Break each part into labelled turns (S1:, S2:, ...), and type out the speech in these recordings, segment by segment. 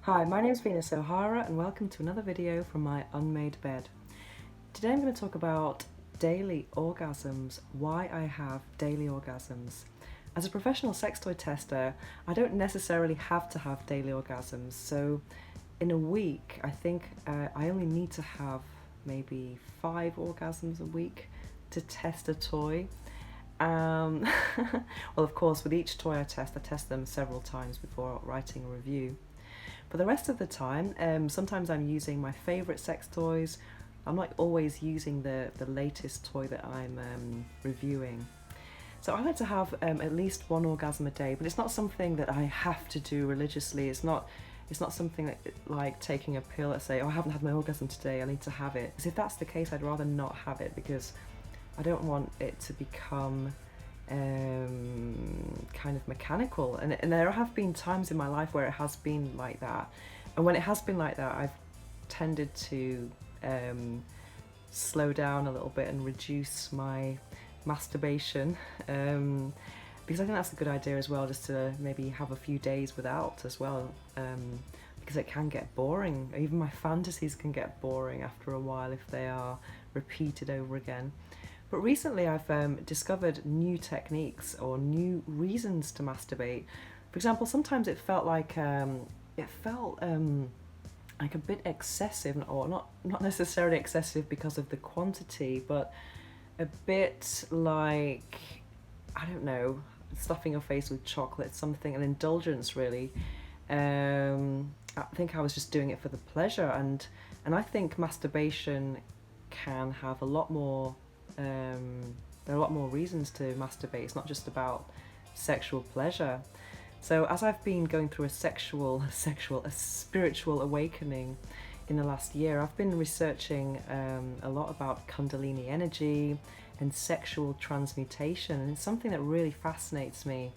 S1: Hi, my name is Venus O'Hara and welcome to another video from my unmade bed. Today I'm going to talk about daily orgasms, why I have daily orgasms. As a professional sex toy tester, I don't necessarily have to have daily orgasms, so in a week I think I only need to have maybe 5 orgasms a week to test a toy. Well, of course, with each toy I test them several times before writing a review. For the rest of the time, sometimes I'm using my favourite sex toys. I'm not always using the latest toy that I'm reviewing. So I like to have at least 1 orgasm a day, but it's not something that I have to do religiously. It's not something that, like taking a pill that say, oh, I haven't had my orgasm today, I need to have it. Because if that's the case, I'd rather not have it, because I don't want it to become kind of mechanical, and there have been times in my life where it has been like that, and when it has been like that, I've tended to slow down a little bit and reduce my masturbation, because I think that's a good idea as well, just to maybe have a few days without as well, because it can get boring. Even my fantasies can get boring after a while if they are repeated over again. But recently I've discovered new techniques or new reasons to masturbate. For example, sometimes it felt like a bit excessive, or not necessarily excessive because of the quantity, but a bit like, I don't know, stuffing your face with chocolate, something, an indulgence really. I think I was just doing it for the pleasure, and I think masturbation can have a lot more there are a lot more reasons to masturbate. It's not just about sexual pleasure. So as I've been going through a spiritual awakening in the last year, I've been researching a lot about Kundalini energy and sexual transmutation, and it's something that really fascinates me.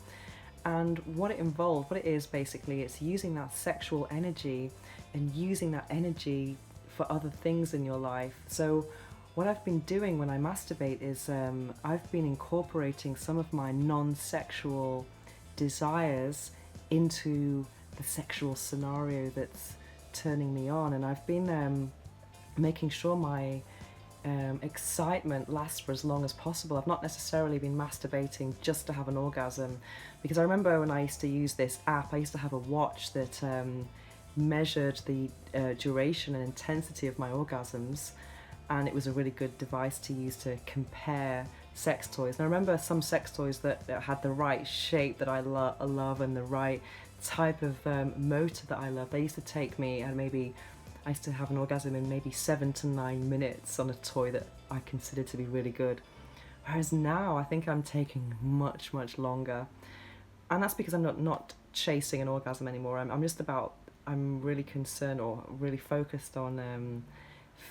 S1: And what it is basically, it's using that sexual energy and using that energy for other things in your life. So what I've been doing when I masturbate is I've been incorporating some of my non-sexual desires into the sexual scenario that's turning me on, and I've been making sure my excitement lasts for as long as possible. I've not necessarily been masturbating just to have an orgasm, because I remember when I used to use this app, I used to have a watch that measured the duration and intensity of my orgasms, and it was a really good device to use to compare sex toys. And I remember some sex toys that had the right shape that I love and the right type of motor that I love. They used to take me, and I used to have an orgasm in maybe 7 to 9 minutes on a toy that I considered to be really good. Whereas now I think I'm taking much longer, and that's because I'm not chasing an orgasm anymore. I'm really concerned or really focused on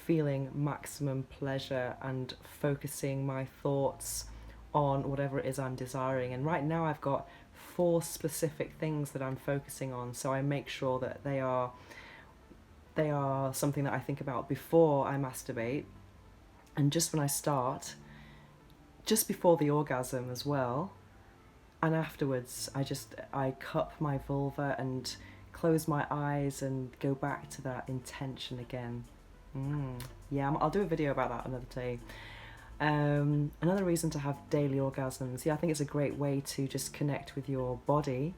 S1: feeling maximum pleasure and focusing my thoughts on whatever it is I'm desiring. And right now I've got 4 specific things that I'm focusing on, so I make sure that they are something that I think about before I masturbate, and just when I start, just before the orgasm as well, and afterwards. I cup my vulva and close my eyes and go back to that intention again. Yeah, I'll do a video about that another day. Another reason to have daily orgasms, I think it's a great way to just connect with your body.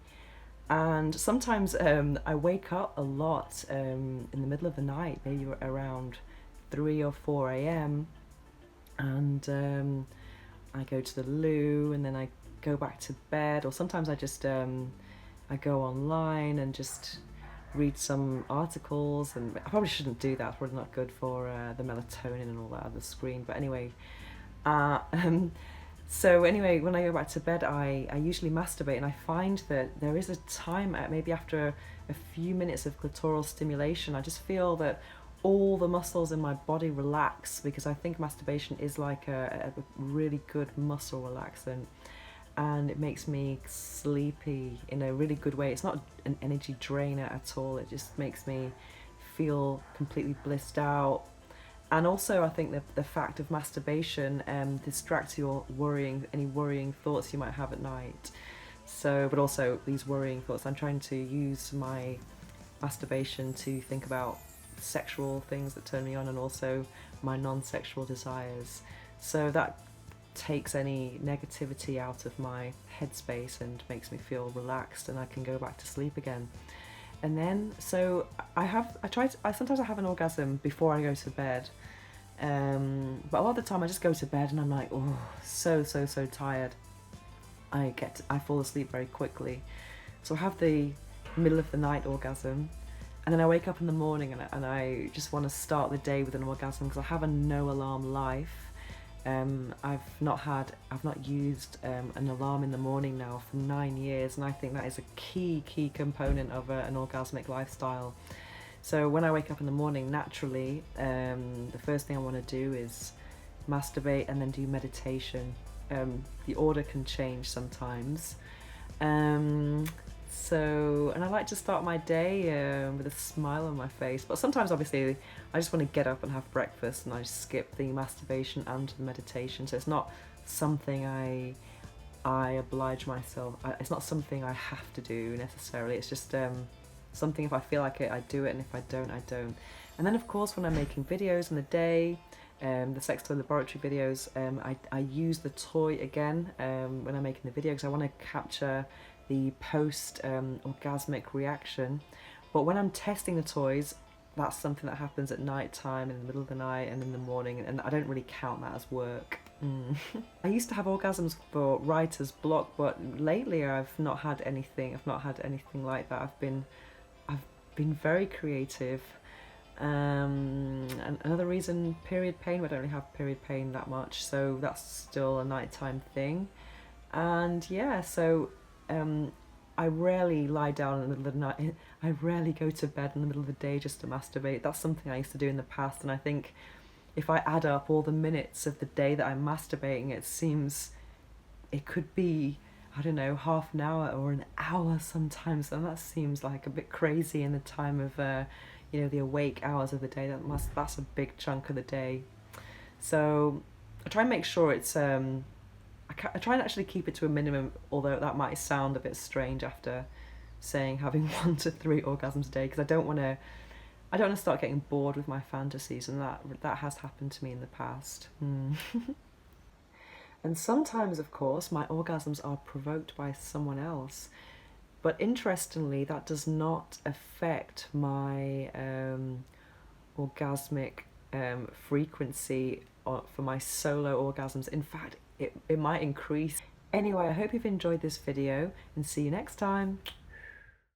S1: And sometimes I wake up a lot in the middle of the night, maybe around 3 or 4 a.m. and I go to the loo, and then I go back to bed, or sometimes I just I go online and just read some articles, and I probably shouldn't do that, it's probably not good for the melatonin and all that on the screen, but anyway. So anyway, when I go back to bed, I usually masturbate, and I find that there is a time, maybe after a few minutes of clitoral stimulation, I just feel that all the muscles in my body relax, because I think masturbation is like a really good muscle relaxant, and it makes me sleepy in a really good way. It's not an energy drainer at all, it just makes me feel completely blissed out. And also I think that the fact of masturbation distracts your any worrying thoughts you might have at night. So, but also these worrying thoughts, I'm trying to use my masturbation to think about sexual things that turn me on, and also my non-sexual desires. So that takes any negativity out of my headspace and makes me feel relaxed, and I can go back to sleep again. And then, so sometimes I have an orgasm before I go to bed. But a lot of the time I just go to bed and I'm like, oh, so tired. I fall asleep very quickly. So I have the middle of the night orgasm, and then I wake up in the morning and I just want to start the day with an orgasm because I have a no alarm life. I've not used an alarm in the morning now for 9 years, and I think that is a key component of an orgasmic lifestyle. So when I wake up in the morning, naturally, the first thing I want to do is masturbate and then do meditation. The order can change sometimes. And I like to start my day with a smile on my face, but sometimes obviously I just want to get up and have breakfast and I skip the masturbation and the meditation, so it's not something I oblige myself, it's not something I have to do necessarily, it's just something if I feel like it I do it, and if I don't I don't. And then of course when I'm making videos in the day, the sex toy laboratory videos, I use the toy again when I'm making the video because I want to capture the post orgasmic reaction. But when I'm testing the toys, that's something that happens at night time, in the middle of the night and in the morning, and I don't really count that as work. I used to have orgasms for writer's block, but lately I've not had anything like that. I've been very creative. And another reason, period pain. I don't really have period pain that much, so that's still a nighttime thing. And yeah, so I rarely lie down in the middle of the night. I rarely go to bed in the middle of the day just to masturbate. That's something I used to do in the past, and I think if I add up all the minutes of the day that I'm masturbating, it could be, I don't know, half an hour or an hour sometimes, and that seems like a bit crazy in the time of the awake hours of the day. That's a big chunk of the day. So I try and make sure it's I try and actually keep it to a minimum, although that might sound a bit strange after saying having 1 to 3 orgasms a day, because I don't want to start getting bored with my fantasies, and that has happened to me in the past. And sometimes, of course, my orgasms are provoked by someone else. But interestingly, that does not affect my orgasmic frequency for my solo orgasms. In fact, it might increase. Anyway, I hope you've enjoyed this video, and see you next time.